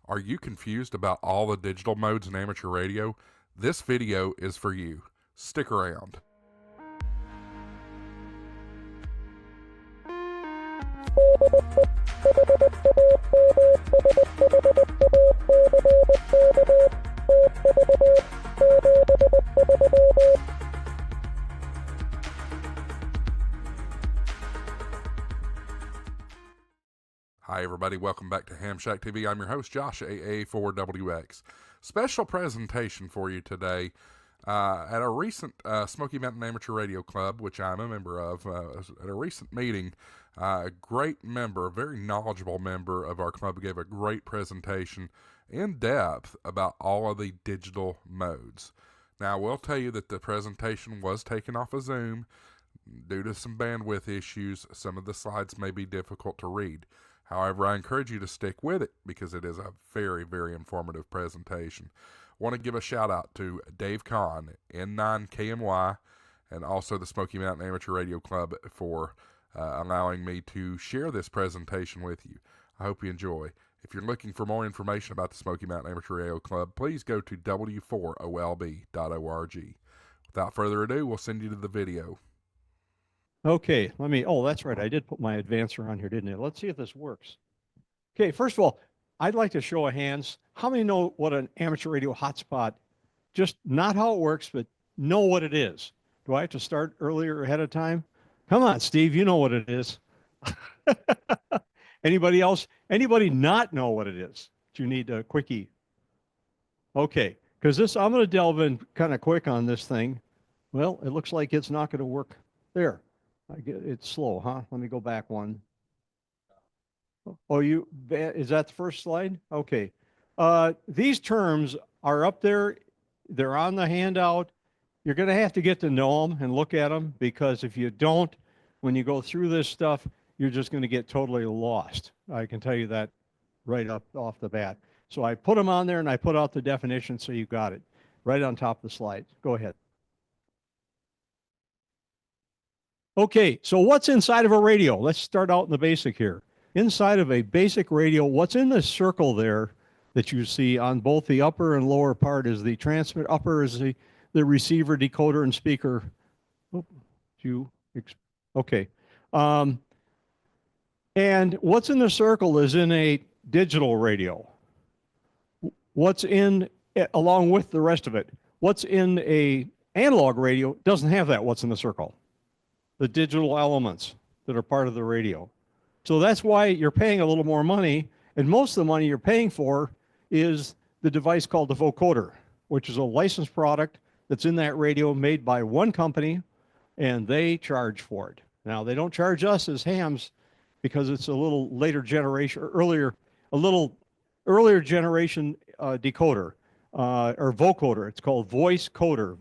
Are you confused about all the digital modes in amateur radio? This video is for you. Stick around. Hi everybody, welcome back to HamShackTV. I'm your host Josh, AA4WX. Special presentation for you today. At a recent Smoky Mountain Amateur Radio Club, which I'm a member of, at a recent meeting, a great member, a very knowledgeable member of our club, gave a great presentation in depth about all of the digital modes. Now, I will tell you that the presentation was taken off of Zoom due to some bandwidth issues. Some of the slides may be difficult to read. However, I encourage you to stick with it because it is a very, very informative presentation. I want to give a shout out to Dave Kaun, N9KMY, and also the Smoky Mountain Amateur Radio Club for allowing me to share this presentation with you. I hope you enjoy. If you're looking for more information about the Smoky Mountain Amateur Radio Club, please go to w4olb.org. Without further ado, we'll send you to the video. Okay, oh, that's right. I did put my advancer on here, didn't I? Let's see if this works. Okay, first of all, I'd like to show of hands. How many know what an amateur radio hotspot, just not how it works, but know what it is? Do I have to start earlier ahead of time? Come on, Steve, you know what it is. Anybody else? Anybody not know what it is? Do you need a quickie? Okay, because I'm going to delve in kind of quick on this thing. Well, it looks like it's not going to work there. It's slow, huh? Let me go back one. Oh, is that the first slide? Okay. These terms are up there. They're on the handout. You're going to have to get to know them and look at them, because if you don't, when you go through this stuff, you're just going to get totally lost. I can tell you that right up off the bat. So I put them on there and I put out the definition so you got it right on top of the slide. Go ahead. Okay, so what's inside of a radio? Let's start out in the basic here. Inside of a basic radio, what's in the circle there that you see on both the upper and lower part is the transmit. Upper is the receiver, decoder, and speaker. Okay. And what's in the circle is in a digital radio. What's in, along with the rest of it, what's in a analog radio doesn't have that, what's in the circle. The digital elements that are part of the radio. So that's why you're paying a little more money, and most of the money you're paying for is the device called the vocoder, which is a licensed product that's in that radio made by one company, and they charge for it. Now, they don't charge us as hams because it's a little later generation, or a little earlier generation decoder, or vocoder. It's called voice coder,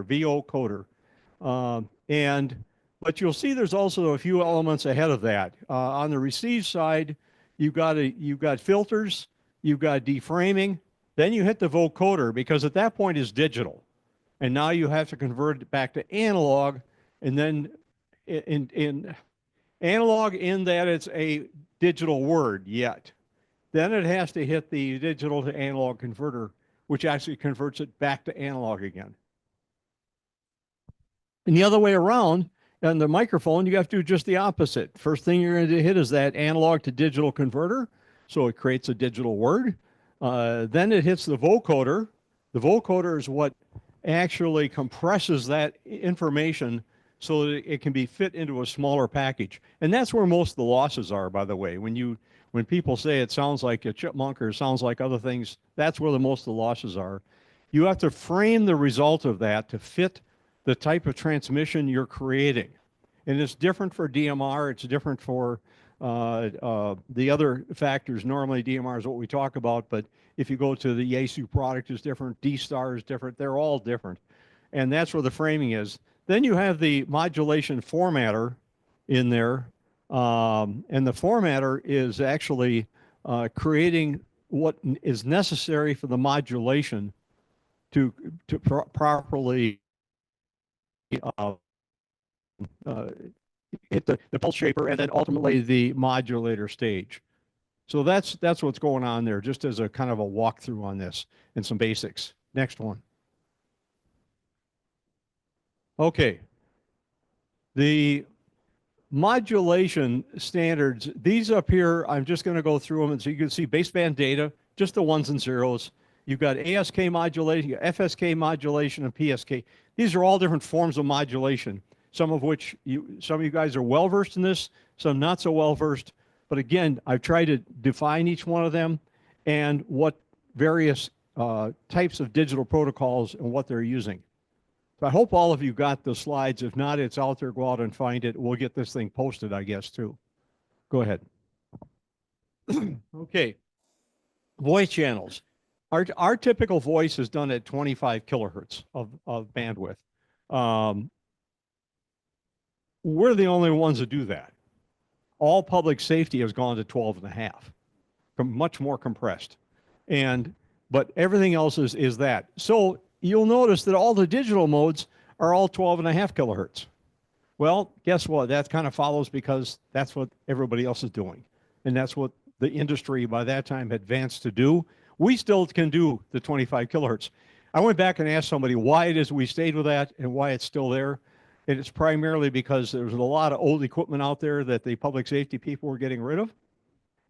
VO coder. But you'll see there's also a few elements ahead of that. On the receive side, you've got filters, you've got deframing, then you hit the vocoder, because at that point it's digital. And now you have to convert it back to analog, and then in analog in that it's a digital word yet. Then it has to hit the digital to analog converter, which actually converts it back to analog again. And the other way around, on the microphone, you have to do just the opposite. First thing you're going to hit is that analog to digital converter. So it creates a digital word. Then it hits the vocoder. The vocoder is what actually compresses that information so that it can be fit into a smaller package. And that's where most of the losses are, by the way. When people say it sounds like a chipmunk or sounds like other things, that's where most of the losses are. You have to frame the result of that to fit the type of transmission you're creating. And it's different for DMR, it's different for the other factors. Normally DMR is what we talk about, but if you go to the Yaesu product, is different, D-Star is different, they're all different. And that's where the framing is. Then you have the modulation formatter in there, and the formatter is actually creating what is necessary for the modulation to properly hit the pulse shaper and then ultimately the modulator stage. So that's what's going on there, just as a kind of a walkthrough on this and some basics. Next one. Okay. The modulation standards, these up here, I'm just going to go through them. And so you can see baseband data, just the ones and zeros. You've got ASK modulation, you got FSK modulation, and PSK. These are all different forms of modulation, some of which some of you guys are well versed in this, some not so well versed. But again, I've tried to define each one of them and what various types of digital protocols and what they're using. So I hope all of you got the slides. If not, it's out there. Go out and find it. We'll get this thing posted, I guess, too. Go ahead. Okay. Voice channels. Our typical voice is done at 25 kilohertz of bandwidth. We're the only ones that do that. All public safety has gone to 12 and a half, much more compressed. But everything else is that. So you'll notice that all the digital modes are all 12 and a half kilohertz. Well, guess what? That kind of follows because that's what everybody else is doing. And that's what the industry by that time advanced to do. We still can do the 25 kilohertz. I went back and asked somebody why it is we stayed with that and why it's still there. And it's primarily because there's a lot of old equipment out there that the public safety people were getting rid of.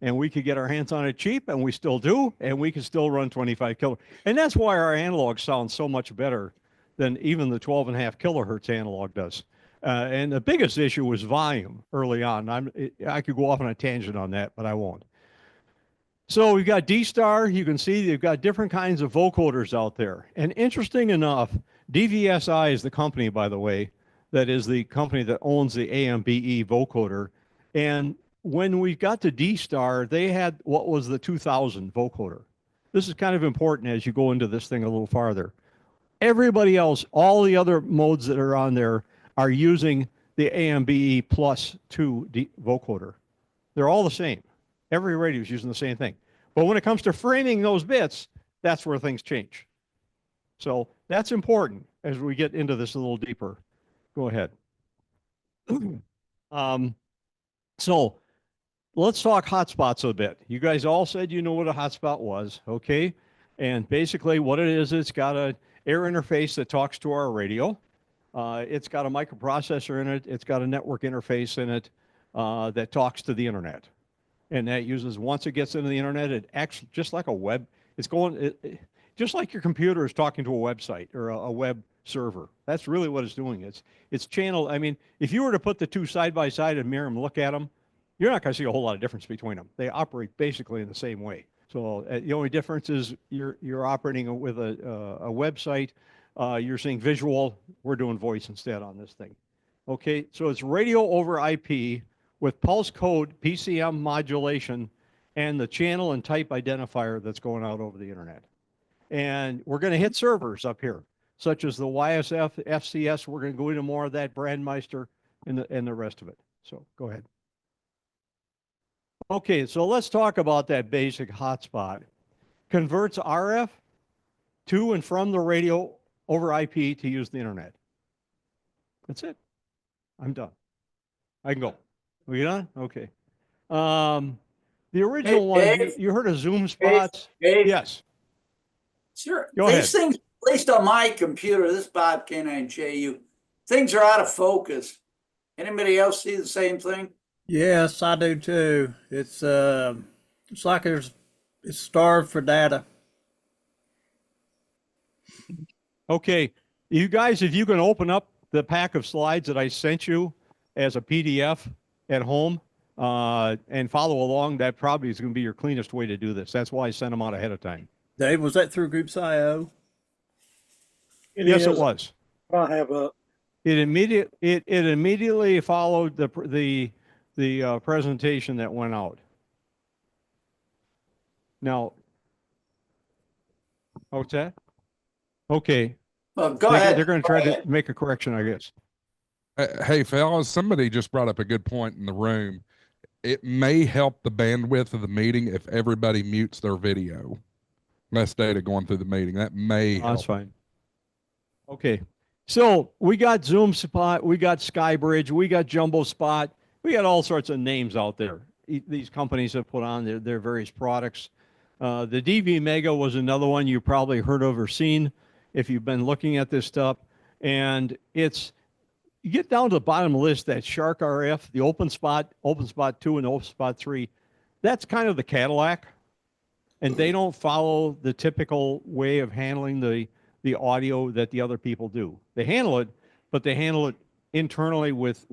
And we could get our hands on it cheap, and we still do, and we can still run 25 kilohertz. And that's why our analog sounds so much better than even the 12 and a half kilohertz analog does. And the biggest issue was volume early on. I could go off on a tangent on that, but I won't. So we've got D-Star. You can see they've got different kinds of vocoders out there. And interesting enough, DVSI is the company, by the way, that is the company that owns the AMBE vocoder. And when we got to D-Star, they had what was the 2000 vocoder. This is kind of important as you go into this thing a little farther. Everybody else, all the other modes that are on there are using the AMBE plus 2 vocoder. They're all the same. Every radio is using the same thing. But when it comes to framing those bits, that's where things change. So that's important as we get into this a little deeper. Go ahead. So let's talk hotspots a bit. You guys all said you know what a hotspot was, okay? And basically what it is, it's got an air interface that talks to our radio. It's got a microprocessor in it. It's got a network interface in it that talks to the internet. And that uses, once it gets into the internet, it acts just like a web. It's going, just like your computer is talking to a website or a web server. That's really what it's doing. It's channel. I mean, if you were to put the two side by side and mirror them, look at them, you're not going to see a whole lot of difference between them. They operate basically in the same way. So the only difference is you're operating with a website. You're seeing visual. We're doing voice instead on this thing. Okay, so it's radio over IP with pulse code PCM modulation and the channel and type identifier that's going out over the internet. And we're going to hit servers up here, such as the YSF, FCS. We're going to go into more of that, Brandmeister, and the rest of it. So go ahead. Okay, so let's talk about that basic hotspot. Converts RF to and from the radio over IP to use the internet. That's it. I'm done. I can go. Are you done? Okay. The original one, you heard of Zoom spots? Dave, yes. Sure. Go These ahead. things, at least on my computer, this Bob K9JU, things are out of focus. Anybody else see the same thing? Yes, I do too. It's like it's starved for data. Okay. You guys, if you can open up the pack of slides that I sent you as a PDF at home and follow along, that probably is going to be your cleanest way to do this. That's why I sent them out ahead of time. Dave, was that through Groups.io? Yes, it was. I have a. It immediately followed the presentation that went out. Now, what's that? Okay. Well, go ahead. They're going to try to make a correction, I guess. Hey, fellas, somebody just brought up a good point in the room. It may help the bandwidth of the meeting if everybody mutes their video. Less data going through the meeting. That may help. That's fine. Okay. So we got Zoom Spot, we got Skybridge, we got Jumbo Spot, we got all sorts of names out there. these companies have put on their various products. The DV Mega was another one you probably heard of or seen if you've been looking at this stuff. And you get down to the bottom of the list, that Shark RF, the Open Spot 2 and Open Spot 3, that's kind of the Cadillac. And they don't follow the typical way of handling the audio that the other people do. They handle it, but they handle it internally with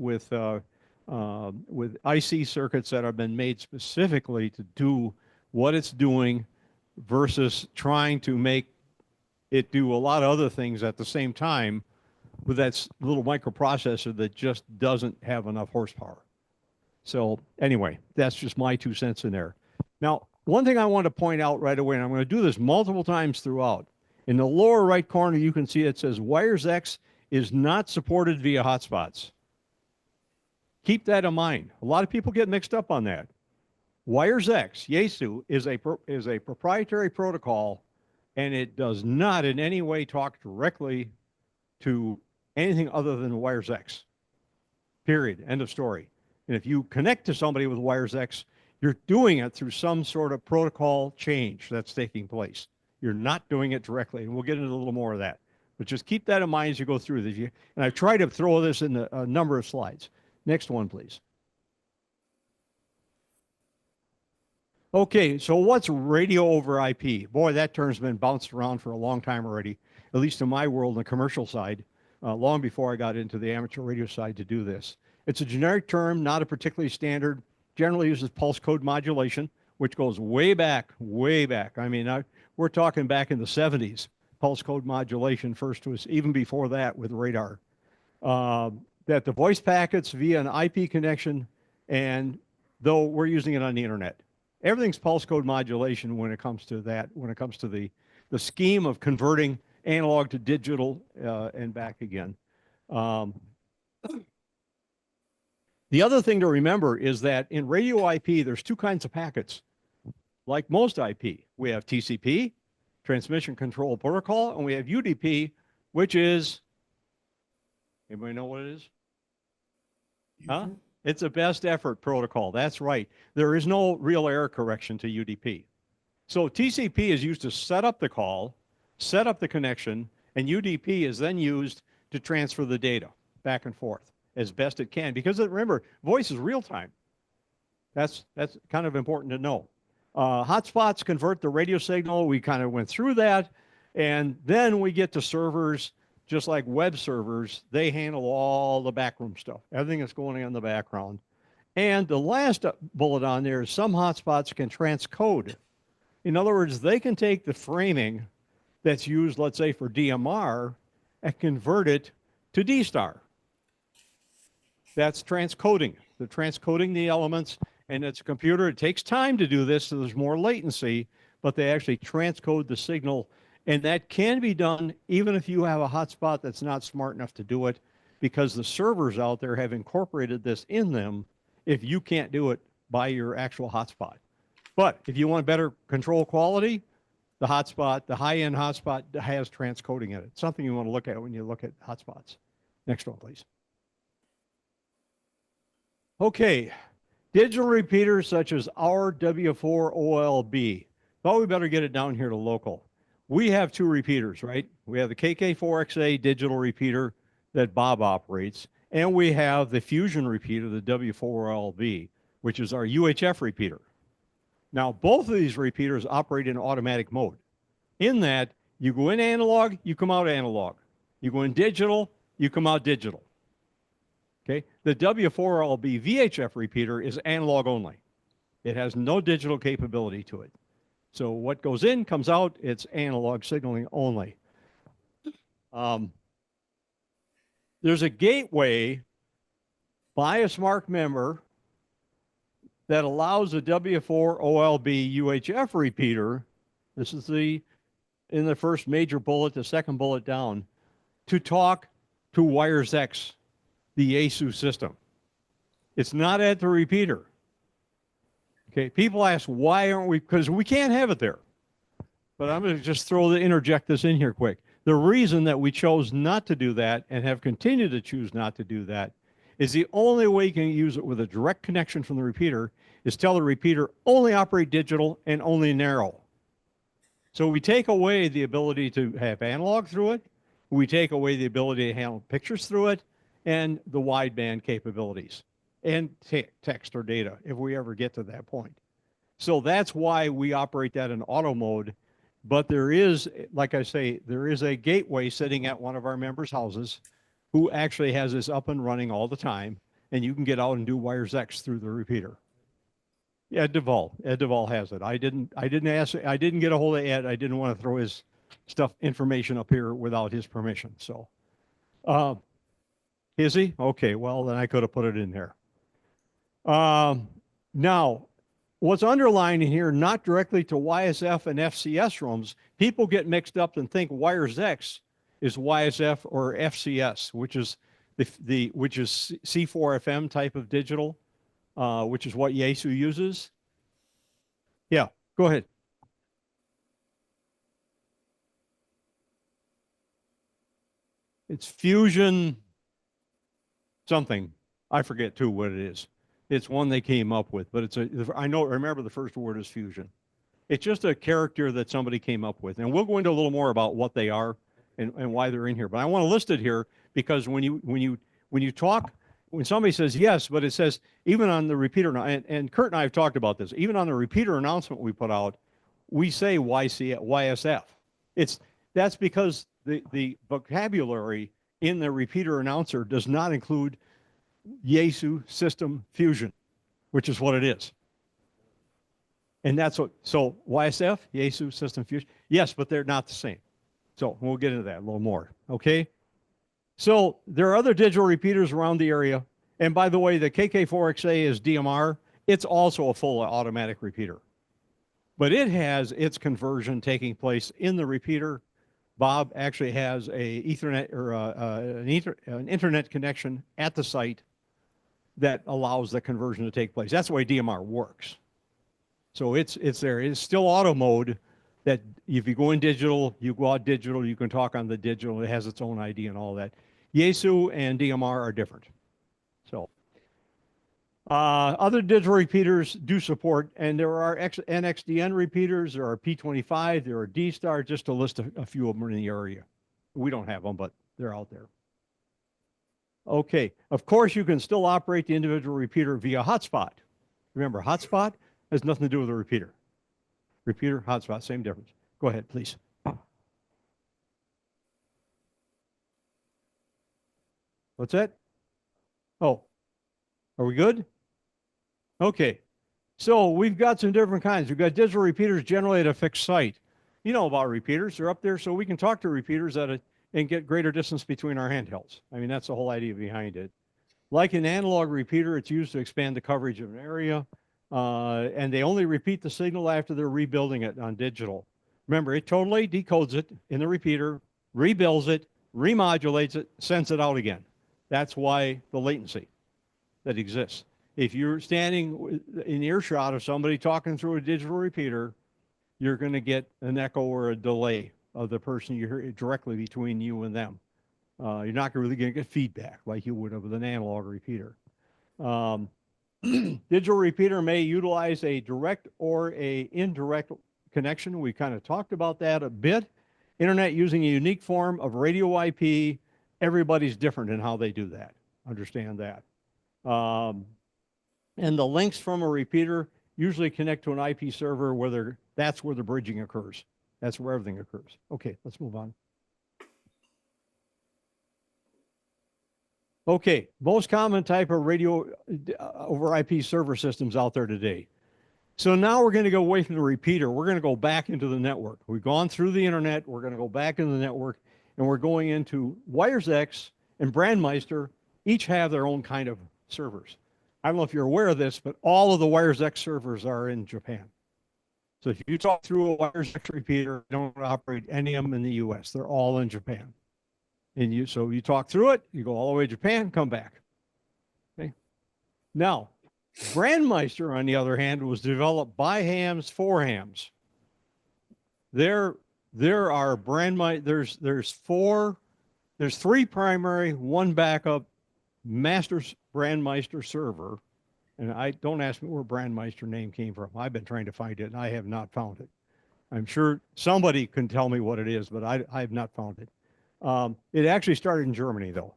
IC circuits that have been made specifically to do what it's doing versus trying to make it do a lot of other things at the same time with that little microprocessor that just doesn't have enough horsepower. So anyway, that's just my 2 cents in there. Now, one thing I want to point out right away, and I'm going to do this multiple times throughout. In the lower right corner, you can see it says Wires-X is not supported via hotspots. Keep that in mind. A lot of people get mixed up on that. Wires-X, Yaesu, is a proprietary protocol, and it does not in any way talk directly to anything other than Wires-X. Period. End of story. And if you connect to somebody with Wires-X, you're doing it through some sort of protocol change that's taking place. You're not doing it directly, and we'll get into a little more of that. But just keep that in mind as you go through this. And I've tried to throw this in a number of slides. Next one, please. Okay, so what's radio over IP? Boy, that term's been bounced around for a long time already, at least in my world, the commercial side, long before I got into the amateur radio side to do this. It's a generic term, not a particularly standard, generally uses pulse code modulation, which goes way back, way back. I mean, we're talking back in the 70s, pulse code modulation first was, even before that with radar. That the voice packets via an IP connection, and though we're using it on the internet. Everything's pulse code modulation when it comes to that, when it comes to the scheme of converting analog to digital and back again. The other thing to remember is that in radio IP, there's 2 kinds of packets. Like most IP, we have TCP, Transmission Control Protocol, and we have UDP, which is, anybody know what it is? Huh? It's a best effort protocol. That's right. There is no real error correction to UDP. So TCP is used to set up the call, set up the connection, and UDP is then used to transfer the data back and forth as best it can. Because remember, voice is real time. That's kind of important to know. Hotspots convert the radio signal. We kind of went through that. And then we get to servers. Just like web servers, they handle all the backroom stuff, everything that's going on in the background. And the last bullet on there is some hotspots can transcode. In other words, they can take the framing that's used, let's say, for DMR and convert it to D-Star. That's transcoding. They're transcoding the elements, and it's a computer. It takes time to do this, so there's more latency, but they actually transcode the signal. And that can be done even if you have a hotspot that's not smart enough to do it, because the servers out there have incorporated this in them if you can't do it by your actual hotspot. But if you want better control quality, the hotspot, the high-end hotspot has transcoding in it. It's something you want to look at when you look at hotspots. Next one, please. Okay, digital repeaters such as our W4OLB. Thought we better get it down here to local. We have 2 repeaters, right? We have the KK4XA digital repeater that Bob operates, and we have the fusion repeater, the W4LB, which is our UHF repeater. Now, both of these repeaters operate in automatic mode. In that, you go in analog, you come out analog. You go in digital, you come out digital. Okay? The W4LB VHF repeater is analog only. It has no digital capability to it. So what goes in, comes out, it's analog signaling only. There's a gateway by a SMARC member that allows a W4OLB UHF repeater, this is in the first major bullet, the second bullet down, to talk to Wires-X, the Yaesu system. It's not at the repeater. Okay, people ask, why aren't we, because we can't have it there. But I'm going to just interject this in here quick. The reason that we chose not to do that and have continued to choose not to do that is the only way you can use it with a direct connection from the repeater is tell the repeater only operate digital and only narrow. So we take away the ability to have analog through it. We take away the ability to handle pictures through it and the wideband capabilities and text or data if we ever get to that point. So that's why we operate that in auto mode. But there is, like I say, there is a gateway sitting at one of our members' houses who actually has this up and running all the time. And you can get out and do Wires-X through the repeater. Ed Duvall has it. I didn't get a hold of Ed. I didn't want to throw his information up here without his permission. So, is he? Okay, well, then I could have put it in there. Now, what's underlined in here, not directly to YSF and FCS rooms, people get mixed up and think Wires-X is YSF or FCS, which is which is C4FM type of digital, which is what Yaesu uses. Yeah, go ahead. It's Fusion something. I forget too what it is. It's one they came up with, but remember the first word is Fusion. It's just a character that somebody came up with. And we'll go into a little more about what they are and why they're in here. But I want to list it here because when you talk, when somebody says yes, but it says even on the repeater, and Kurt and I have talked about this, even on the repeater announcement we put out, we say YSF. That's because the vocabulary in the repeater announcer does not include Yaesu System Fusion, which is what it is. And that's what, so YSF, Yaesu System Fusion, yes, but they're not the same. So we'll get into that a little more, okay? So there are other digital repeaters around the area. And by the way, the KK4XA is DMR. It's also a full automatic repeater. But it has its conversion taking place in the repeater. Bob actually has a Ethernet or an internet connection at the site that allows the conversion to take place. That's the way DMR works. So it's there. It's still auto mode that if you go in digital, you go out digital, you can talk on the digital. It has its own ID and all that. Yaesu and DMR are different. So other digital repeaters do support, and there are NXDN repeaters, there are P25, there are D-Star, just to list a few of them in the area. We don't have them, but they're out there. Okay, of course, you can still operate the individual repeater via hotspot. Remember, hotspot has nothing to do with the repeater. Repeater, hotspot, same difference. Go ahead, please. What's that? Oh, are we good? Okay, so we've got some different kinds. We've got digital repeaters generally at a fixed site. You know about repeaters. They're up there so we can talk to repeaters and get greater distance between our handhelds. I mean, that's the whole idea behind it. Like an analog repeater, it's used to expand the coverage of an area, and they only repeat the signal after they're rebuilding it on digital. Remember, it totally decodes it in the repeater, rebuilds it, remodulates it, sends it out again. That's why the latency that exists. If you're standing in earshot of somebody talking through a digital repeater, you're going to get an echo or a delay of the person you hear directly between you and them. You're not really going to get feedback like you would with an analog repeater. Digital repeater may utilize a direct or a indirect connection. We kind of talked about that a bit. Internet using a unique form of radio IP. Everybody's different in how they do that. Understand that. And the links from a repeater usually connect to an IP server where that's where the bridging occurs. That's where everything occurs. Okay, let's move on. Okay, most common type of radio over IP server systems out there today. So now we're going to go away from the repeater. We're going to go back into the network. We've gone through the internet. We're going to go back into the network, and we're going into Wires-X and Brandmeister. Each have their own kind of servers. I don't know if you're aware of this, but all of the Wires-X servers are in Japan. So if you talk through a Wires-X repeater, you don't operate any of them in the US. They're all in Japan. And so you talk through it, you go all the way to Japan, come back. Okay. Now, Brandmeister, on the other hand, was developed by hams for hams. There are there's three primary, one backup Brandmeister server, And I don't ask me where Brandmeister name came from. I've been trying to find it, and I have not found it. I'm sure somebody can tell me what it is, but I have not found it. It actually started in Germany, though.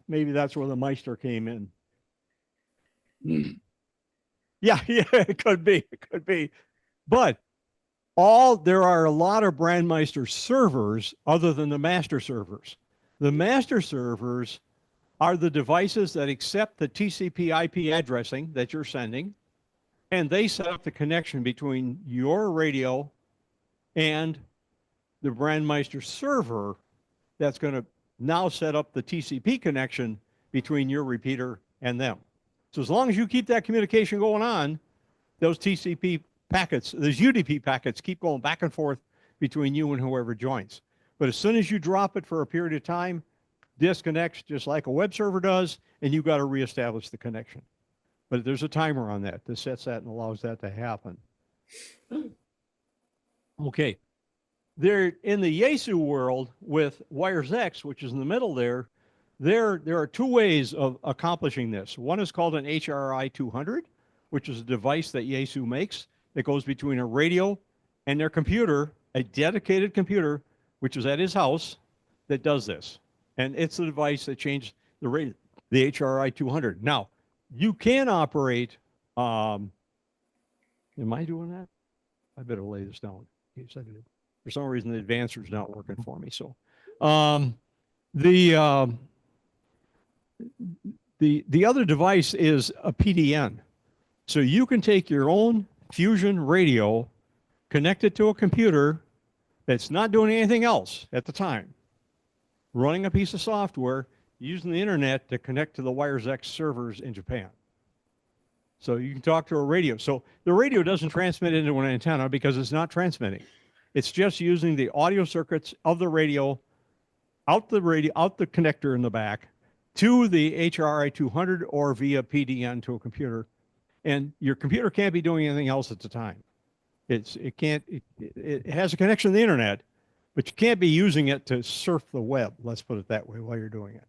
Maybe that's where the Meister came in. Yeah, it could be. It could be. But there are a lot of Brandmeister servers other than the master servers. The master servers are the devices that accept the TCP IP addressing that you're sending, and they set up the connection between your radio and the Brandmeister server that's going to now set up the TCP connection between your repeater and them. So as long as you keep that communication going on, those TCP packets, those UDP packets keep going back and forth between you and whoever joins. But as soon as you drop it for a period of time, disconnects just like a web server does, and you've got to reestablish the connection. But there's a timer on that that sets that and allows that to happen. Okay. There in the Yaesu world with Wires-X, which is in the middle there are two ways of accomplishing this. One is called an HRI 200, which is a device that Yaesu makes that goes between a radio and their computer, a dedicated computer, which is at his house, that does this. And it's the device that changed the HRI 200. Now, you can operate, am I doing that? I better lay this down. For some reason, the advancer's not working for me. So the other device is a PDN. So you can take your own Fusion radio, connect it to a computer that's not doing anything else at the time, running a piece of software, using the internet to connect to the Wires-X servers in Japan. So you can talk to a radio. So the radio doesn't transmit into an antenna because it's not transmitting. It's just using the audio circuits of the radio, out the connector in the back to the HRI 200 or via PDN to a computer. And your computer can't be doing anything else at the time. It has a connection to the internet, but you can't be using it to surf the web. Let's put it that way while you're doing it.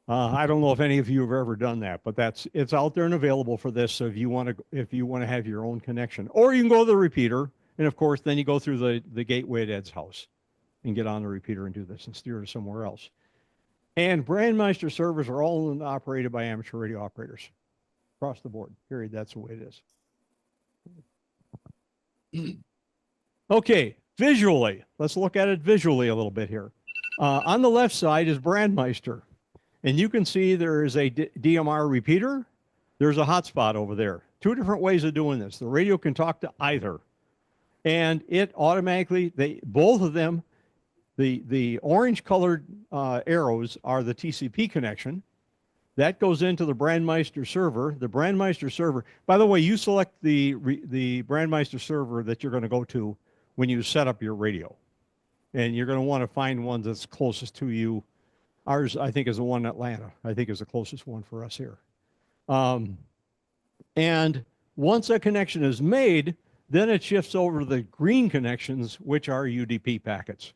I don't know if any of you have ever done that, but it's out there and available for this. So if you want to have your own connection, or you can go to the repeater, and of course, then you go through the gateway at Ed's house and get on the repeater and do this and steer to somewhere else. And Brandmeister servers are all owned and operated by amateur radio operators across the board. Period. That's the way it is. Okay, visually, let's look at it visually a little bit here. On the left side is Brandmeister. And you can see there is a DMR repeater. There's a hotspot over there. Two different ways of doing this. The radio can talk to either. And it automatically, both of them, the orange colored arrows are the TCP connection. That goes into the Brandmeister server. The Brandmeister server, by the way, you select the Brandmeister server that you're going to go to when you set up your radio. And you're going to want to find one that's closest to you. Ours, I think, is the one in Atlanta. I think is the closest one for us here. And once a connection is made, then it shifts over to the green connections, which are UDP packets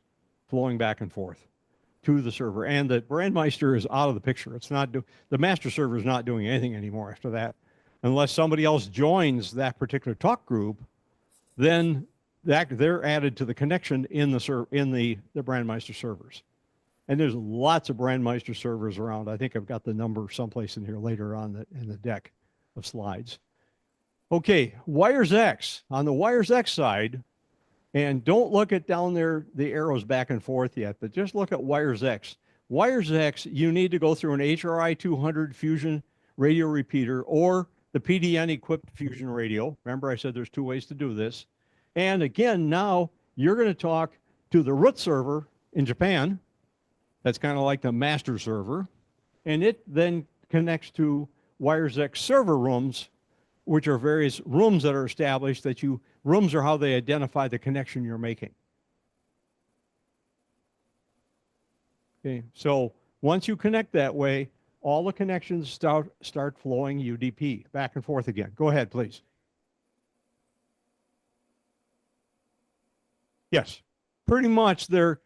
flowing back and forth to the server. And the Brandmeister is out of the picture. It's not the master server is not doing anything anymore after that, unless somebody else joins that particular talk group. Then they're added to the connection in the Brandmeister servers. And there's lots of Brandmeister servers around. I think I've got the number someplace in here later on in the deck of slides. Okay, Wires-X. On the Wires-X side, and don't look at down there the arrows back and forth yet, but just look at Wires-X. Wires-X, you need to go through an HRI 200 Fusion radio repeater or the PDN-equipped Fusion radio. Remember, I said there's two ways to do this. And again, now you're going to talk to the root server in Japan. That's kind of like the master server. And it then connects to Wires-X server rooms, which are various rooms that are established rooms are how they identify the connection you're making. Okay, so once you connect that way, all the connections start flowing UDP back and forth again. Go ahead, please. Yes, pretty much the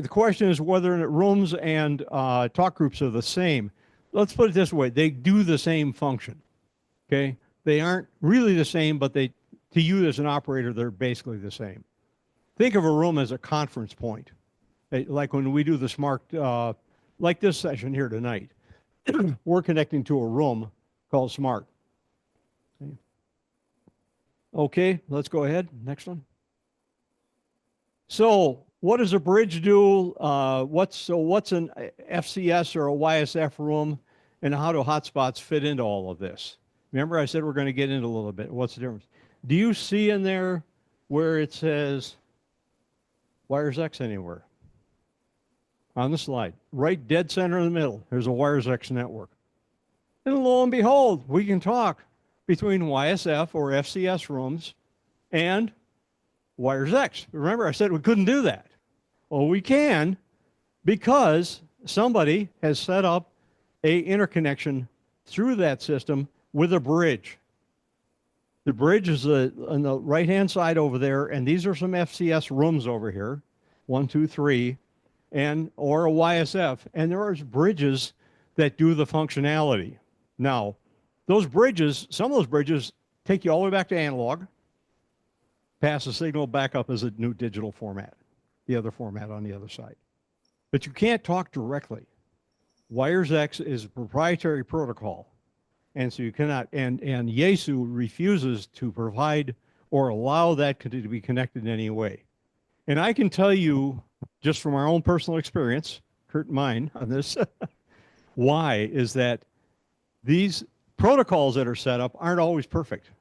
question is whether rooms and talk groups are the same. let's put it this way. They do the same function. Okay. They aren't really the same, but to you as an operator, they're basically the same. Think of a room as a conference point. Like when we do the SMARC, like this session here tonight, we're connecting to a room called SMARC. Okay, let's go ahead. Next one. So what does a bridge do? What's an FCS or a YSF room, and how do hotspots fit into all of this? Remember I said we're going to get into a little bit. What's the difference? Do you see in there where it says Wires-X anywhere? On the slide, right dead center in the middle, there's a Wires-X network. And lo and behold, we can talk between YSF or FCS rooms and Wires-X. Remember, I said we couldn't do that. Well, we can because somebody has set up a interconnection through that system with a bridge. The bridge is on the right-hand side over there, and these are some FCS rooms over here, 1, 2, 3, or a YSF, and there are bridges that do the functionality. Now, those bridges, some of those bridges take you all the way back to analog, pass the signal back up as a new digital format, the other format on the other side. But you can't talk directly. Wires-X is a proprietary protocol. And so you cannot, and Yaesu refuses to provide or allow that to be connected in any way. And I can tell you, just from our own personal experience, Kurt and mine on this, why is that these protocols that are set up aren't always perfect.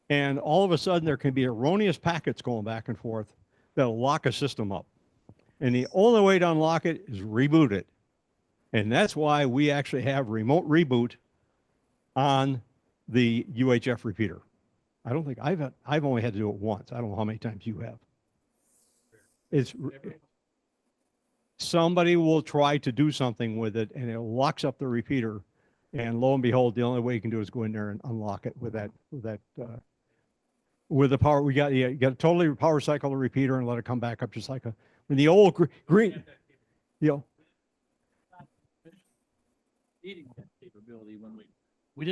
And all of a sudden there can be erroneous packets going back and forth that'll lock a system up. And the only way to unlock it is reboot it. And that's why we actually have remote reboot on the UHF repeater. I don't think I've only had to do it once. I don't know how many times you have. Somebody will try to do something with it and it locks up the repeater, and lo and behold, the only way you can do is go in there and unlock it with the power. You got to totally power cycle the repeater and let it come back up, just like when the old green, you know. Needing that capability when we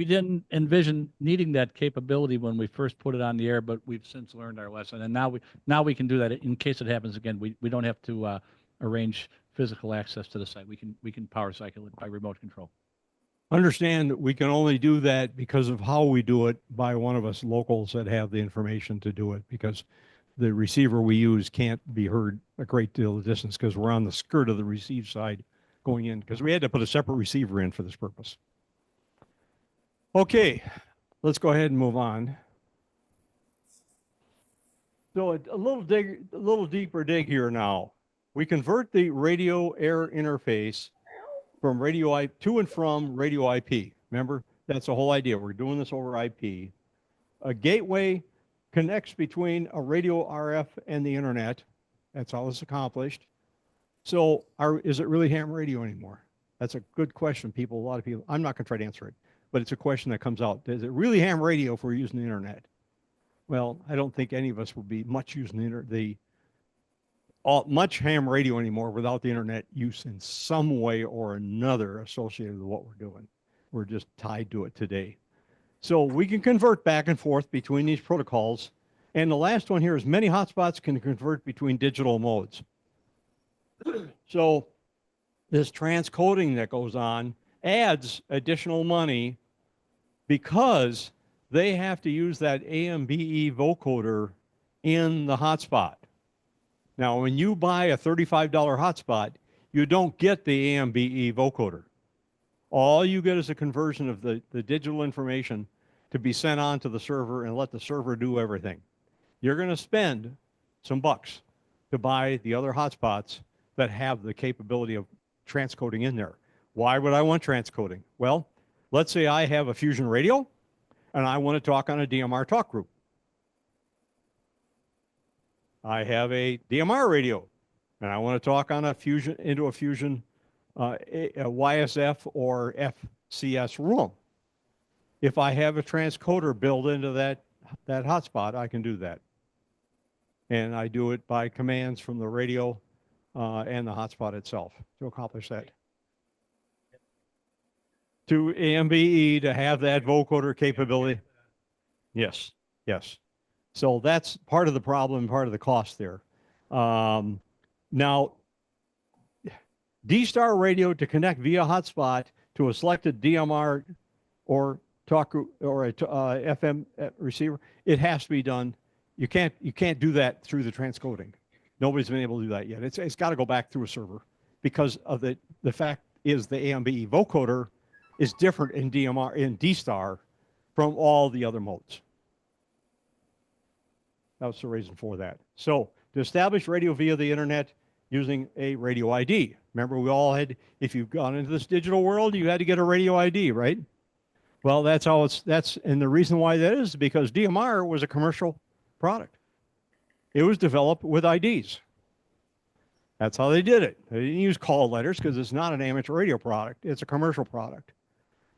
didn't envision needing that capability when we first put it on the air, but we've since learned our lesson, and now we can do that in case it happens again. We don't have to arrange physical access to the site. We can power cycle it by remote control. Understand we can only do that because of how we do it by one of us locals that have the information to do it, because the receiver we use can't be heard a great deal of distance because we're on the skirt of the receive side going in, because we had to put a separate receiver in for this purpose. Okay, let's go ahead and move on. So a little deeper dig here now. We convert the radio air interface from radio to and from radio IP. Remember, that's the whole idea. We're doing this over IP. A gateway connects between a radio RF and the internet. That's how it's accomplished. So is it really ham radio anymore? That's a good question, a lot of people, I'm not going to try to answer it, but it's a question that comes out. Is it really ham radio if we're using the internet? Well, I don't think any of us will be much using much ham radio anymore without the internet use in some way or another associated with what we're doing. We're just tied to it today. So we can convert back and forth between these protocols. And the last one here is many hotspots can convert between digital modes. So this transcoding that goes on adds additional money because they have to use that AMBE vocoder in the hotspot. Now, when you buy a $35 hotspot, you don't get the AMBE vocoder. All you get is a conversion of the digital information to be sent on to the server and let the server do everything. You're going to spend some bucks to buy the other hotspots that have the capability of transcoding in there. Why would I want transcoding? Well, let's say I have a Fusion radio and I want to talk on a DMR talk group. I have a DMR radio and I want to talk on a Fusion a YSF or FCS room. If I have a transcoder built into that hotspot, I can do that. And I do it by commands from the radio and the hotspot itself to accomplish that. to AMBE to have that vocoder capability. Yes, yes. So that's part of the problem, part of the cost there. Now, D-Star radio to connect via hotspot to a selected DMR or talk or a FM receiver, it has to be done. You can't do that through the transcoding. Nobody's been able to do that yet. It's got to go back through a server because of the fact is the AMBE vocoder is different in DMR in D-Star from all the other modes. That's the reason for that. So to establish radio via the internet using a radio ID. Remember, we all had, if you've gone into this digital world, you had to get a radio ID, right? Well, that's how and the reason why that is because DMR was a commercial product. It was developed with IDs. That's how they did it. They didn't use call letters because it's not an amateur radio product. It's a commercial product.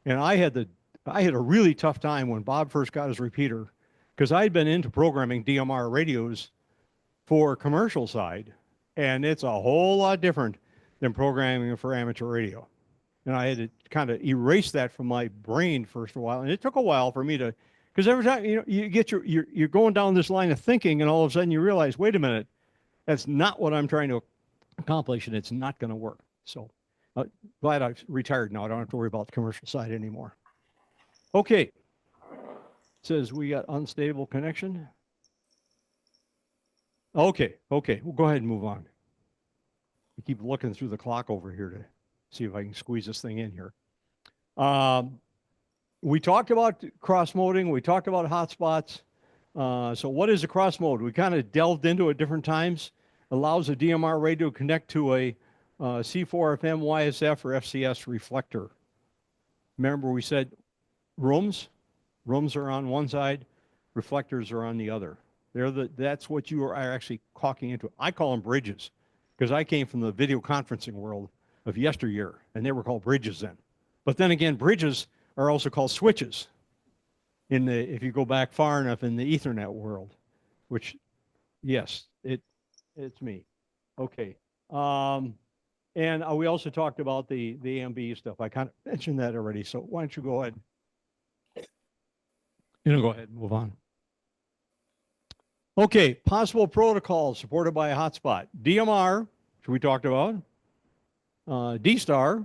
And I had a really tough time when Bob first got his repeater because I'd been into programming DMR radios for commercial side, and it's a whole lot different than programming for amateur radio. And I had to kind of erase that from my brain first a while, and it took a while for me to, because every time you get you're going down this line of thinking, and all of a sudden you realize, wait a minute, that's not what I'm trying to accomplish, and it's not going to work. So glad I've retired now. I don't have to worry about the commercial side anymore. Okay. It says we got unstable connection. Okay. We'll go ahead and move on. I keep looking through the clock over here to see if I can squeeze this thing in here. We talked about cross-moding. We talked about hotspots. So what is a cross-mode? We kind of delved into it different times. Allows a DMR radio to connect to a C4FM, YSF, or FCS reflector. Remember we said rooms are on one side, reflectors are on the other. That's what you are actually caulking into. I call them bridges because I came from the video conferencing world of yesteryear, and they were called bridges then. But then again, bridges are also called switches if you go back far enough in the Ethernet world, which, yes, it's me. Okay. And we also talked about the AMB stuff. I kind of mentioned that already. So why don't you go ahead? Go ahead and move on. Okay. Possible protocols supported by a hotspot. DMR, which we talked about. D-Star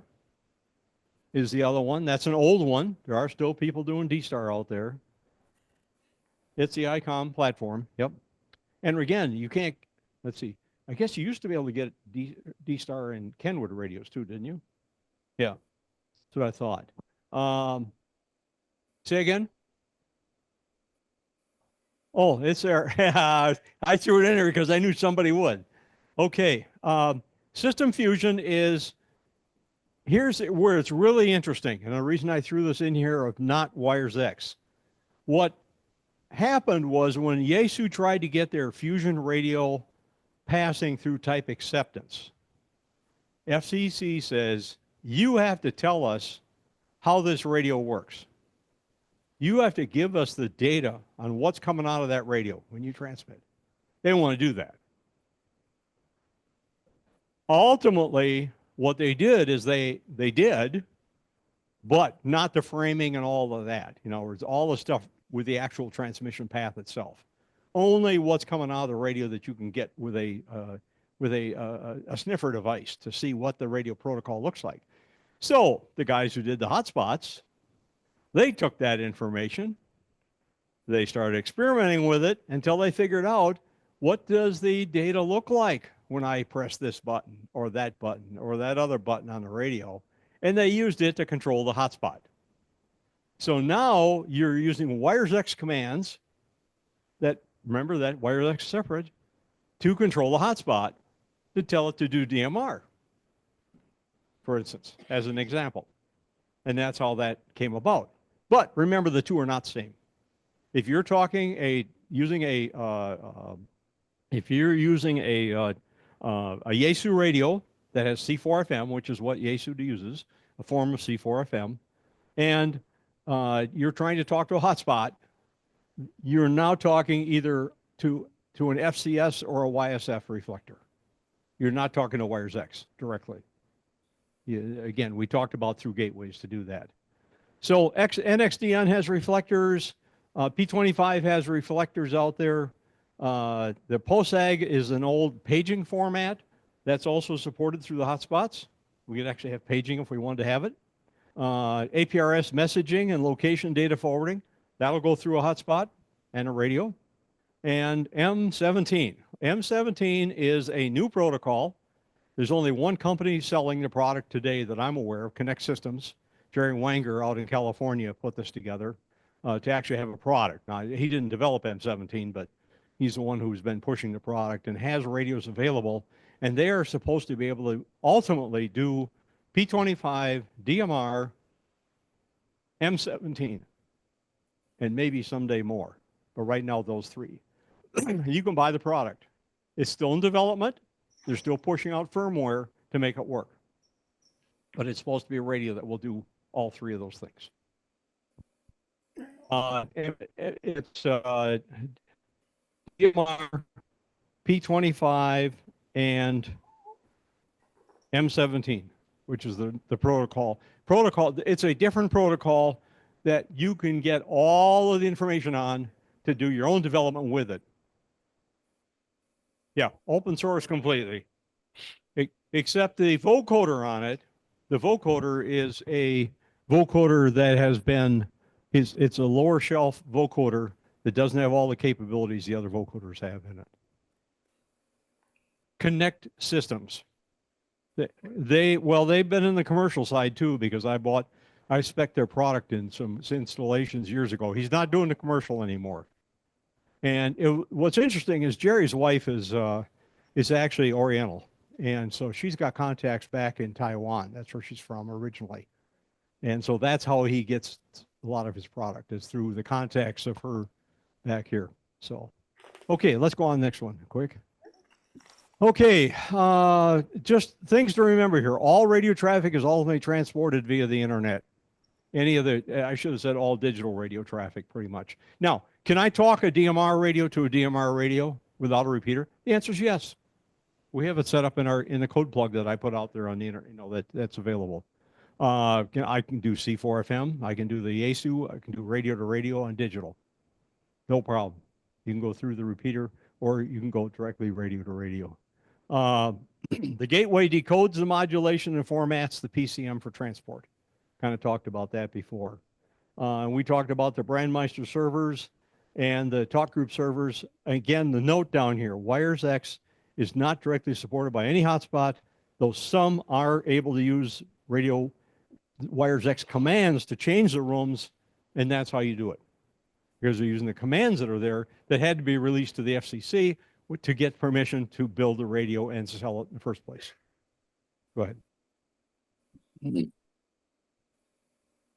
is the other one. That's an old one. There are still people doing D-Star out there. It's the ICOM platform. Yep. And again, you can't, let's see. I guess you used to be able to get D-Star and Kenwood radios too, didn't you? Yeah. That's what I thought. Say again? Oh, it's there. I threw it in there because I knew somebody would. Okay. System fusion is, here's where it's really interesting. And the reason I threw this in here of not Wires-X. What happened was when Yaesu tried to get their fusion radio passing through type acceptance, FCC says, you have to tell us how this radio works. You have to give us the data on what's coming out of that radio when you transmit. They don't want to do that. Ultimately, what they did is they did, but not the framing and all of that. It's all the stuff with the actual transmission path itself. Only what's coming out of the radio that you can get with a sniffer device to see what the radio protocol looks like. So the guys who did the hotspots, they took that information, they started experimenting with it until they figured out, what does the data look like when I press this button or that other button on the radio? And they used it to control the hotspot. So now you're using Wires-X commands that, remember that Wires-X separate, to control the hotspot to tell it to do DMR, for instance, as an example. And that's how that came about. But remember, the two are not the same. If you're using a Yaesu radio that has C4FM, which is what Yaesu uses, a form of C4FM, and you're trying to talk to a hotspot, you're now talking either to an FCS or a YSF reflector. You're not talking to Wires-X directly. Again, we talked about through gateways to do that. So NXDN has reflectors. P25 has reflectors out there. The POSAG is an old paging format that's also supported through the hotspots. We could actually have paging if we wanted to have it. APRS messaging and location data forwarding. That'll go through a hotspot and a radio. And M17. M17 is a new protocol. There's only one company selling the product today that I'm aware of, Connect Systems. Jerry Wanger out in California put this together to actually have a product. Now, he didn't develop M17, but he's the one who's been pushing the product and has radios available. And they are supposed to be able to ultimately do P25, DMR, M17, and maybe someday more. But right now, those three. You can buy the product. It's still in development. They're still pushing out firmware to make it work. But it's supposed to be a radio that will do all three of those things. It's DMR, P25, and M17, which is the protocol. It's a different protocol that you can get all of the information on to do your own development with it. Yeah, open source completely. Except the vocoder on it. The vocoder is a vocoder that has been, it's a lower shelf vocoder that doesn't have all the capabilities the other vocoders have in it. Connect Systems. They've been in the commercial side too, because I spec'd their product in some installations years ago. He's not doing the commercial anymore. And what's interesting is Jerry's wife is actually Oriental. And so she's got contacts back in Taiwan. That's where she's from originally. And so that's how he gets a lot of his product, is through the contacts of her back here. So, okay, let's go on the next one quick. Okay, just things to remember here. All radio traffic is ultimately transported via the internet. I should have said all digital radio traffic pretty much. Now, can I talk a DMR radio to a DMR radio without a repeater? The answer is yes. We have it set up in the code plug that I put out there on the internet, that's available. I can do C4FM, I can do the ASU, I can do radio to radio on digital. No problem. You can go through the repeater or you can go directly radio to radio. The gateway decodes the modulation and formats the PCM for transport. Kind of talked about that before. We talked about the Brandmeister servers and the talk group servers. Again, the note down here, Wires-X is not directly supported by any hotspot, though some are able to use radio Wires-X commands to change the rooms, and that's how you do it. Because they're using the commands that are there that had to be released to the FCC to get permission to build the radio and sell it in the first place. Go ahead.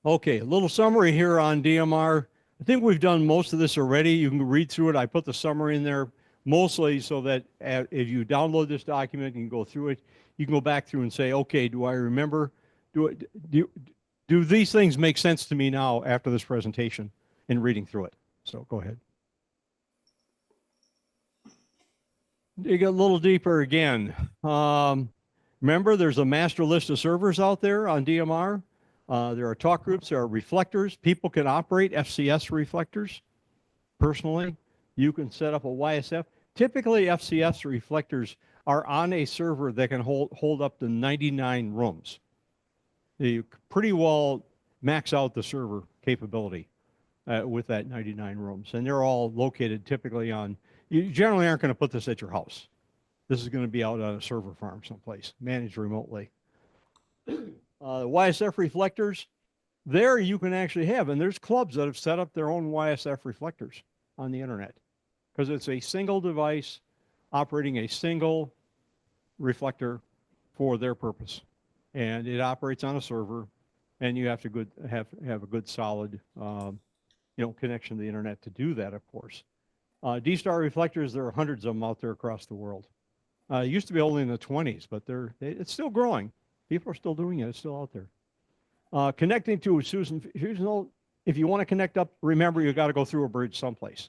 Okay, a little summary here on DMR. I think we've done most of this already. You can read through it. I put the summary in there mostly so that if you download this document, you can go through it. You can go back through and say, okay, do I remember? Do these things make sense to me now after this presentation and reading through it? So go ahead. Dig a little deeper again. Remember, there's a master list of servers out there on DMR. There are talk groups, there are reflectors. People can operate FCS reflectors personally. You can set up a YSF. Typically, FCS reflectors are on a server that can hold up to 99 rooms. You pretty well max out the server capability with that 99 rooms. And they're all located typically on, you generally aren't going to put this at your house. This is going to be out on a server farm someplace, managed remotely. YSF reflectors, there you can actually have, and there's clubs that have set up their own YSF reflectors on the internet because it's a single device operating a single reflector for their purpose. And it operates on a server, and you have to have a good solid connection to the internet to do that, of course. D-Star reflectors, there are hundreds of them out there across the world. It used to be only in the 20s, but it's still growing. People are still doing it. It's still out there. Connecting to Susan, if you want to connect up, remember you got to go through a bridge someplace.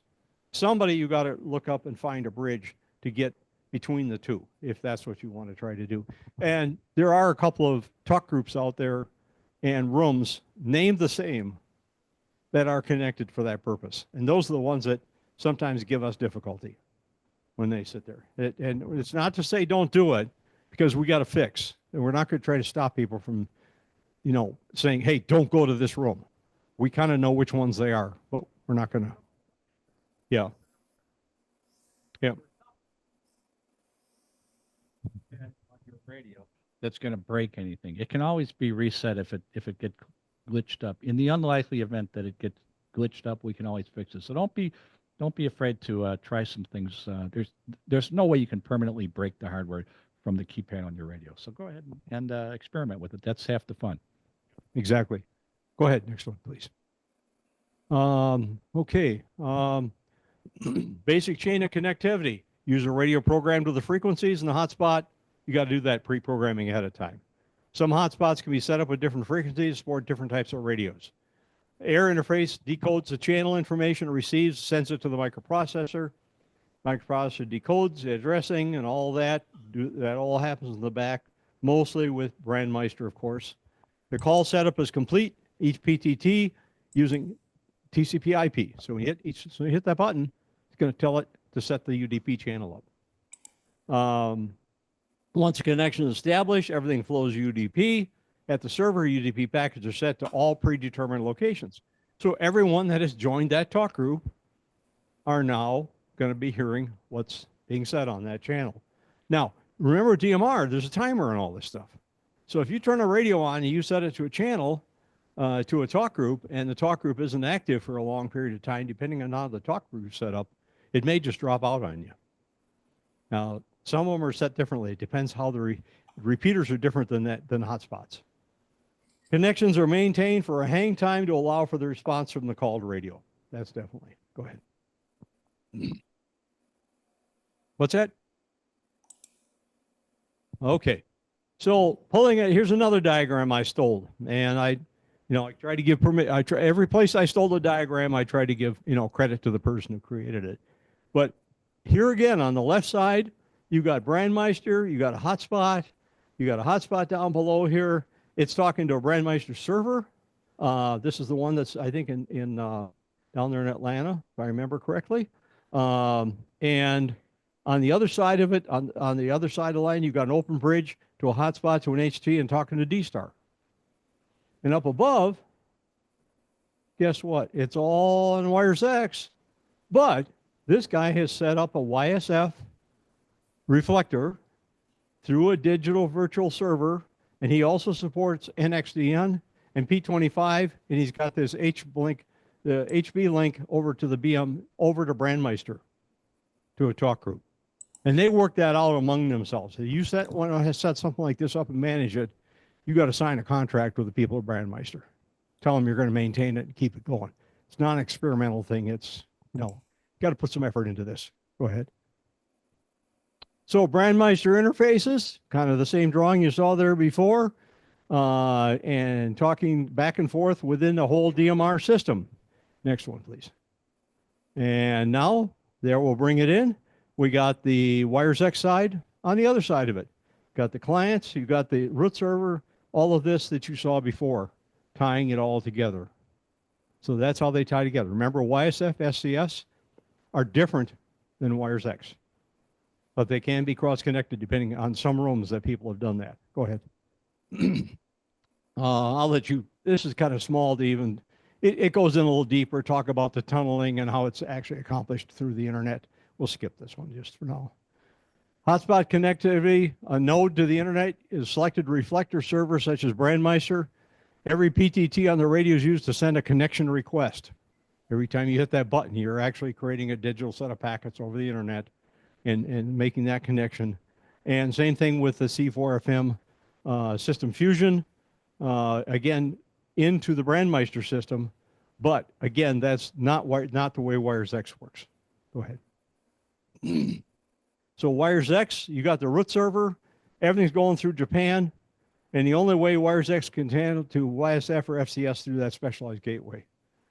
Somebody you got to look up and find a bridge to get between the two, if that's what you want to try to do. And there are a couple of talk groups out there and rooms named the same that are connected for that purpose. And those are the ones that sometimes give us difficulty when they sit there. And it's not to say don't do it, because we got to fix. And we're not going to try to stop people from, saying, hey, don't go to this room. We kind of know which ones they are, but we're not going to. Yeah. Yeah. On your radio, that's going to break anything. It can always be reset if it gets glitched up. In the unlikely event that it gets glitched up, we can always fix it. So don't be afraid to try some things. There's no way you can permanently break the hardware from the keypad on your radio. So go ahead and experiment with it. That's half the fun. Exactly. Go ahead. Next one, please. Okay. Basic chain of connectivity. Use a radio program to the frequencies and the hotspot. You got to do that pre-programming ahead of time. Some hotspots can be set up with different frequencies to support different types of radios. Air interface decodes the channel information it receives, sends it to the microprocessor. Microprocessor decodes the addressing and all that. That all happens in the back, mostly with Brandmeister, of course. The call setup is complete. Each PTT using TCP/IP. So when you hit that button, it's going to tell it to set the UDP channel up. Once a connection is established, everything flows UDP. At the server, UDP packets are set to all predetermined locations. So everyone that has joined that talk group are now going to be hearing what's being said on that channel. Now, remember DMR, there's a timer and all this stuff. So if you turn a radio on and you set it to a channel, to a talk group, and the talk group isn't active for a long period of time, depending on how the talk group is set up, it may just drop out on you. Now, some of them are set differently. It depends how the repeaters are different than hotspots. Connections are maintained for a hang time to allow for the response from the called radio. That's definitely. Go ahead. What's that? Okay. So pulling it, here's another diagram I stole. And I try to give permit. Every place I stole the diagram, I try to give, credit to the person who created it. But here again, on the left side, you got Brandmeister, you got a hotspot, you got a hotspot down below here. It's talking to a Brandmeister server. This is the one that's, I think, in down there in Atlanta, if I remember correctly. And on the other side of it, on the other side of the line, you've got an open bridge to a hotspot to an HT and talking to D-Star. And up above, guess what? It's all on Wires-X, but this guy has set up a YSF reflector through a digital virtual server, and he also supports NXDN and P25, and he's got this the HB link over to the BM, over to Brandmeister, to a talk group. And they work that out among themselves. If you want to set something like this up and manage it, you got to sign a contract with the people at Brandmeister. Tell them you're going to maintain it and keep it going. It's not an experimental thing. It's, got to put some effort into this. Go ahead. So Brandmeister interfaces, kind of the same drawing you saw there before, and talking back and forth within the whole DMR system. Next one, please. And now, there we'll bring it in. We got the Wires-X side on the other side of it. Got the clients, you've got the root server, all of this that you saw before, tying it all together. So that's how they tie together. Remember, YSF, SCS are different than Wires-X, but they can be cross-connected depending on some rooms that people have done that. Go ahead. I'll let you, this is kind of small to even, it goes in a little deeper, talk about the tunneling and how it's actually accomplished through the internet. We'll skip this one just for now. Hotspot connectivity, a node to the internet is selected reflector server such as Brandmeister. Every PTT on the radio is used to send a connection request. Every time you hit that button, you're actually creating a digital set of packets over the internet and making that connection. And same thing with the C4FM system fusion, again, into the Brandmeister system. But again, that's not the way Wires-X works. Go ahead. So Wires-X, you got the root server, everything's going through Japan, and the only way Wires-X can handle to YSF or FCS through that specialized gateway.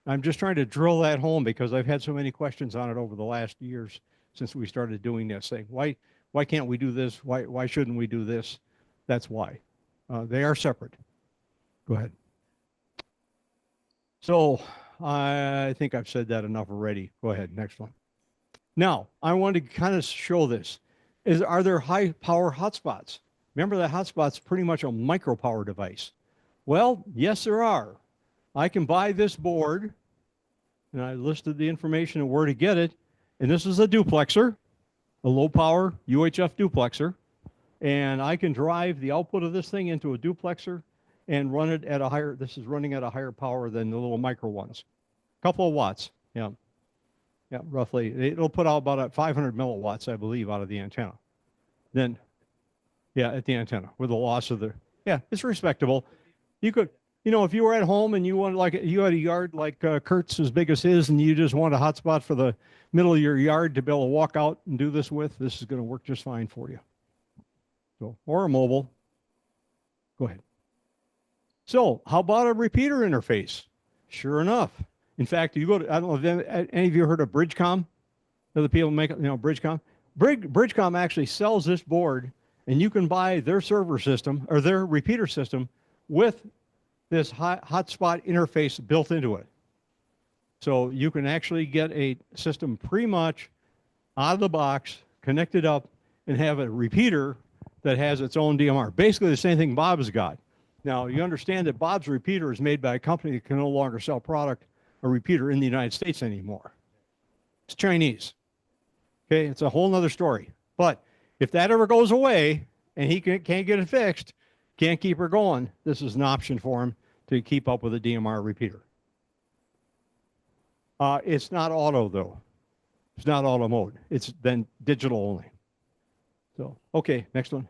I'm just trying to drill that home because I've had so many questions on it over the last years since we started doing this thing. Why can't we do this? Why shouldn't we do this? That's why. They are separate. Go ahead. So I think I've said that enough already. Go ahead, next one. Now, I want to kind of show this. Are there high power hotspots? Remember that hotspot's pretty much a micro power device. Well, yes, there are. I can buy this board, and I listed the information and where to get it. And this is a duplexer, a low power UHF duplexer. And I can drive the output of this thing into a duplexer and run it at a higher, this is running at a higher power than the little micro ones. A couple of watts, yeah. Yeah, roughly. It'll put out about 500 milliwatts, I believe, out of the antenna. Then, yeah, at the antenna with the loss of the, yeah, it's respectable. You could, you know, if you were at home and you wanted, like, you had a yard like Kurt's as big as his, and you just want a hotspot for the middle of your yard to be able to walk out and do this with, this is going to work just fine for you. So, or a mobile. Go ahead. So, how about a repeater interface? Sure enough. In fact, you go to, I don't know if any of you heard of Bridgecom? The people make, you know, Bridgecom. Bridgecom actually sells this board, and you can buy their server system or their repeater system with this hotspot interface built into it. So you can actually get a system pretty much out of the box, connected up, and have a repeater that has its own DMR. Basically the same thing Bob's got. Now, you understand that Bob's repeater is made by a company that can no longer sell product, a repeater in the United States anymore. It's Chinese. Okay, it's a whole nother story. But if that ever goes away and he can't get it fixed, can't keep her going, this is an option for him to keep up with a DMR repeater. It's not auto, though. It's not auto mode. It's then digital only. So, okay, next one.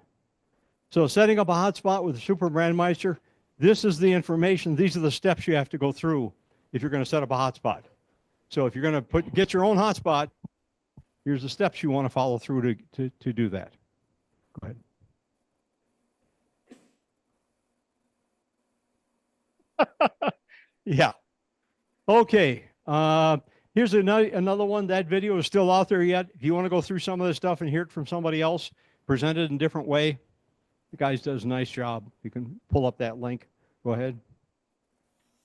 So setting up a hotspot with Super Brandmeister, this is the information. These are the steps you have to go through if you're going to set up a hotspot. So if you're going to get your own hotspot, here's the steps you want to follow through to do that. Go ahead. Yeah. Okay. Here's another one. That video is still out there yet. If you want to go through some of this stuff and hear it from somebody else, presented in a different way, the guy does a nice job. You can pull up that link. Go ahead.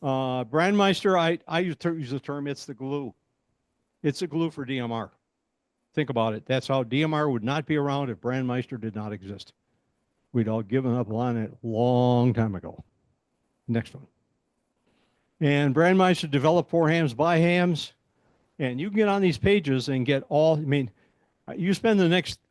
Brandmeister, I use the term, it's the glue. It's the glue for DMR. Think about it. That's how DMR would not be around if Brandmeister did not exist. We'd all given up on it a long time ago. Next one. And Brandmeister developed for hams by hams. And you can get on these pages and get all, I mean, you spend the next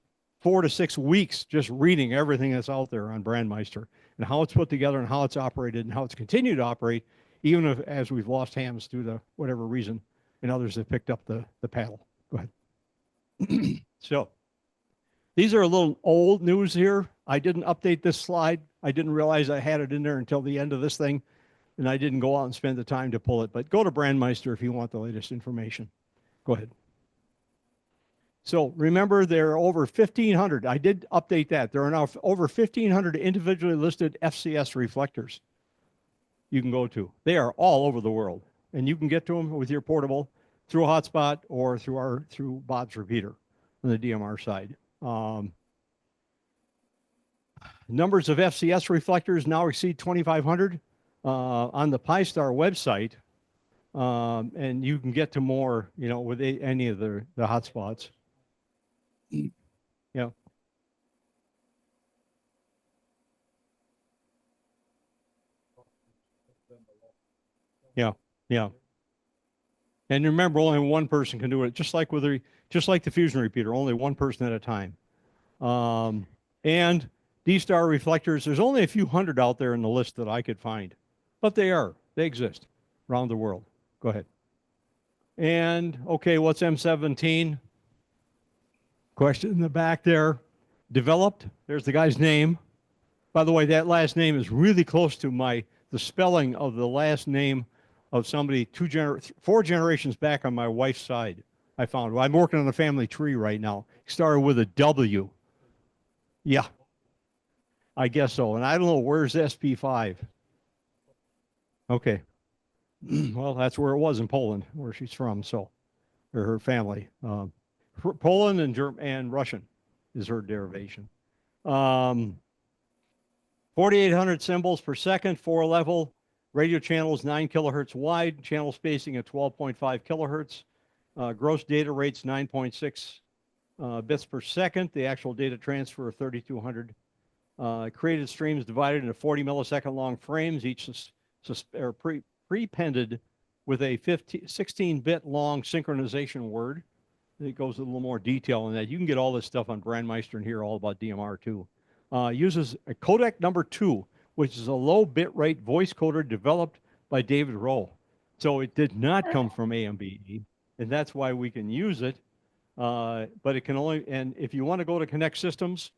4 to 6 weeks just reading everything that's out there on Brandmeister and how it's put together and how it's operated and how it's continued to operate, even if, as we've lost hams due to whatever reason, and others have picked up the paddle. Go ahead. So these are a little old news here. I didn't update this slide. I didn't realize I had it in there until the end of this thing, and I didn't go out and spend the time to pull it. But go to Brandmeister if you want the latest information. Go ahead. So remember, there are over 1,500. I did update that. There are now over 1,500 individually listed FCS reflectors you can go to. They are all over the world, and you can get to them with your portable through a hotspot or through Bob's repeater on the DMR side. Numbers of FCS reflectors now exceed 2,500 on the Pi-Star website, and you can get to more, you know, with any of the hotspots. Yeah. Yeah. Yeah. And remember, only one person can do it. Just like the fusion repeater, only one person at a time. And D-Star reflectors, there's only a few hundred out there in the list that I could find, but they exist around the world. Go ahead. And okay, what's M17? Question in the back there. Developed. There's the guy's name. By the way, that last name is really close to the spelling of the last name of somebody 4 generations back on my wife's side. I found. Well, I'm working on a family tree right now. Started with a W. Yeah, I guess so. And I don't know, where's SP5? Okay. Well, that's where it was in Poland, where she's from. So, or her family. Poland and Russian is her derivation. 4,800 symbols per second, 4 level Radio channel is 9 kilohertz wide, channel spacing at 12.5 kilohertz. Gross data rates 9.6 bits per second. The actual data transfer of 3,200. Created streams divided into 40 millisecond long frames, each prepended with a 16-bit long synchronization word. It goes a little more detail in that. You can get all this stuff on Brandmeister and hear all about DMR too. Uses a codec number 2, which is a low bit rate voice coder developed by David Rowe. So it did not come from AMBE, and that's why we can use it. But it can only, and if you want to go to Connect Systems,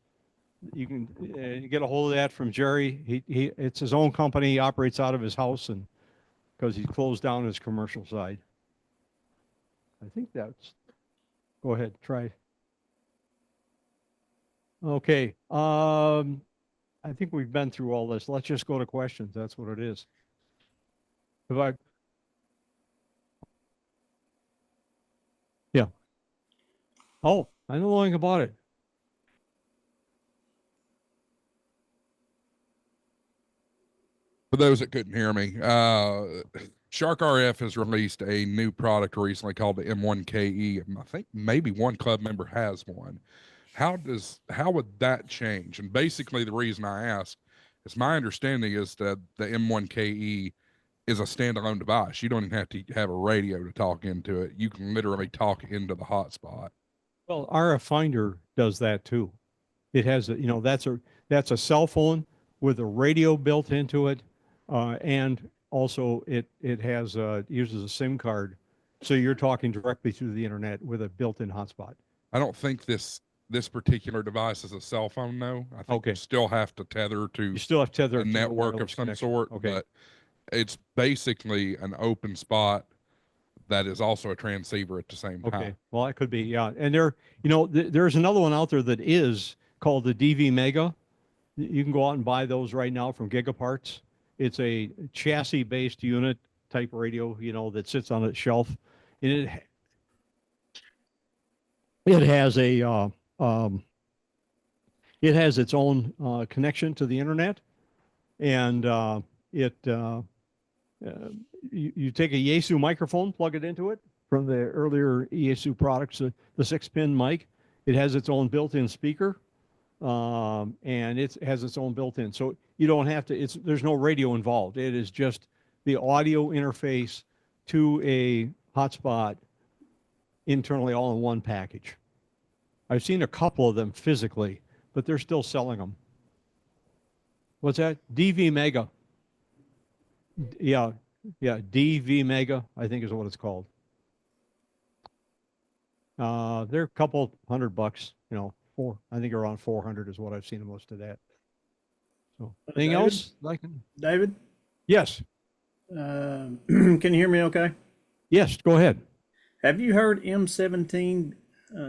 you can get a hold of that from Jerry. It's his own company. He operates out of his house, and because he closed down his commercial side. I think that's, go ahead, try. Okay. I think we've been through all this. Let's just go to questions. That's what it is. Yeah. Oh, I know nothing about it. For those that couldn't hear me, Shark RF has released a new product recently called the M1KE. I think maybe one club member has one. How would that change? And basically the reason I ask is my understanding is that the M1KE is a standalone device. You don't even have to have a radio to talk into it. You can literally talk into the hotspot. Well, RF Finder does that too. It has a, that's a cell phone with a radio built into it. And also it has uses a SIM card. So you're talking directly through the internet with a built-in hotspot. I don't think this particular device is a cell phone, though. I think you still have to tether to you still have to tether a network of some sort. Okay. But it's basically an open spot that is also a transceiver at the same time. Okay. Well, that could be, yeah. And there's another one out there that is called the DV Mega. You can go out and buy those right now from Gigaparts. It's a chassis-based unit type radio, that sits on a shelf. And it has a it has its own connection to the internet, and you take a Yaesu microphone, plug it into it from the earlier Yaesu products, the 6-pin mic. It has its own built-in speaker, and it has its own built-in. So you don't have to. There's no radio involved. It is just the audio interface to a hotspot internally, all in one package. I've seen a couple of them physically, but they're still selling them. What's that? DV Mega. Yeah, DV Mega, I think is what it's called. They're a couple $100, I think around 400 is what I've seen most of that. So, anything else? David? Yes. Can you hear me okay? Yes, go ahead. Have you heard M17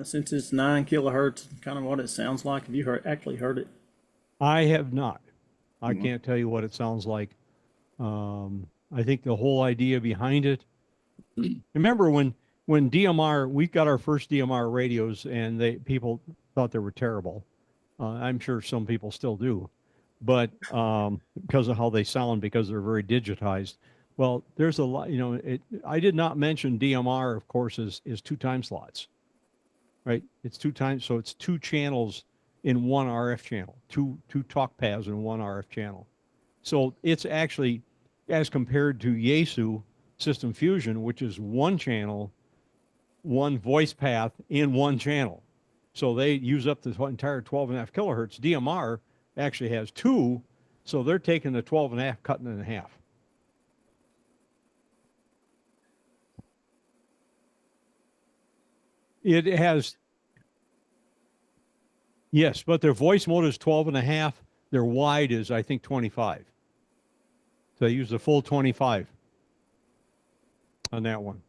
since it's 9 kilohertz, kind of what it sounds like? Have you actually heard it? I have not. I can't tell you what it sounds like. I think the whole idea behind it. Remember when DMR, we got our first DMR radios, and people thought they were terrible. I'm sure some people still do, but because of how they sound, because they're very digitized. Well, there's a lot. I did not mention DMR, of course, is 2 time slots, right? It's 2 times, so it's 2 channels in one RF channel, two talk paths in one RF channel. So it's actually, as compared to Yaesu System Fusion, which is 1 channel, 1 voice path in 1 channel. So they use up the entire 12.5 kilohertz. DMR actually has 2, so they're taking the 12.5, cutting it in half. It has, yes, but their voice mode is 12.5. Their wide is, I think, 25. So they use the full 25 on that one,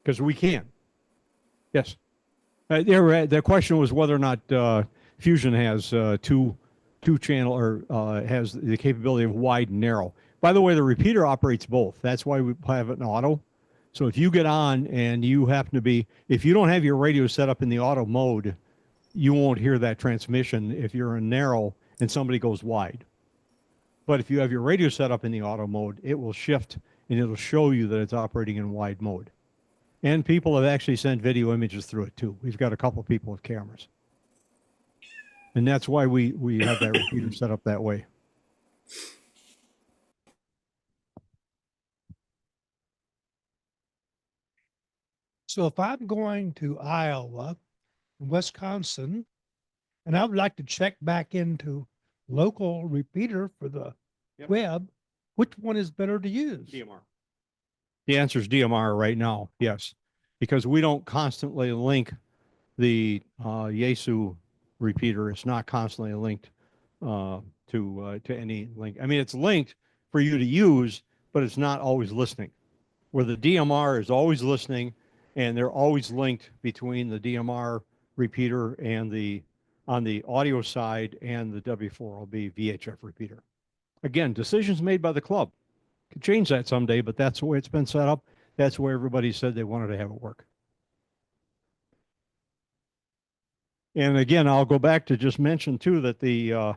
because we can. Yes. The question was whether or not Fusion has two channel or has the capability of wide and narrow. By the way, the repeater operates both. That's why we have it in auto. So if you get on and you happen to be, if you don't have your radio set up in the auto mode, you won't hear that transmission if you're in narrow and somebody goes wide. But if you have your radio set up in the auto mode, it will shift and it'll show you that it's operating in wide mode. And people have actually sent video images through it too. We've got a couple people with cameras. And that's why we have that repeater set up that way. So if I'm going to Iowa, Wisconsin, and I would like to check back into local repeater for the web, which one is better to use? DMR. The answer is DMR right now, yes. Because we don't constantly link the Yaesu repeater. It's not constantly linked to any link. I mean, it's linked for you to use, but it's not always listening. Where the DMR is always listening, and they're always linked between the DMR repeater and on the audio side and the W4LB VHF repeater. Again, decisions made by the club. Could change that someday, but that's the way it's been set up. That's where everybody said they wanted to have it work. And again, I'll go back to just mention too that the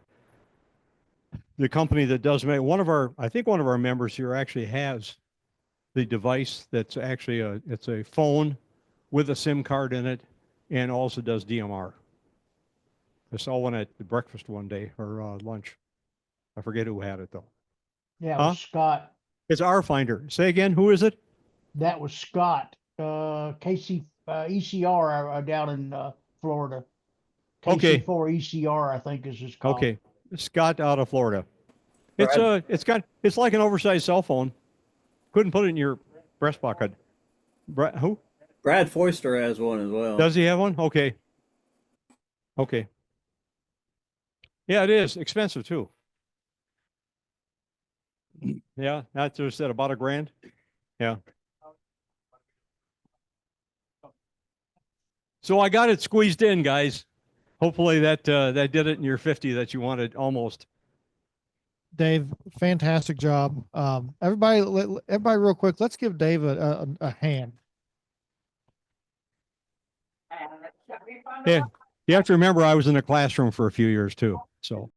company that does make I think one of our members here actually has the device that's actually it's a phone with a SIM card in it and also does DMR. I saw one at the breakfast one day or lunch. I forget who had it though. Yeah, it Huh? was Scott. It's our finder. Say again, who is it? That was Scott, KC ECR down in Florida. Okay. KC4 ECR, I think is his call. Okay, Scott out of Florida. It's it's like an oversized cell phone. Couldn't put it in your breast pocket. Who? Brad Foister has one as well. Does he have one? Okay. Okay. Yeah, it is expensive too. Yeah, that's just at about $1,000. Yeah. So I got it squeezed in, guys. Hopefully that did it in your 50 that you wanted almost. Dave, fantastic job. Everybody real quick, let's give Dave a hand. Yeah. You have to remember I was in the classroom for a few years too. So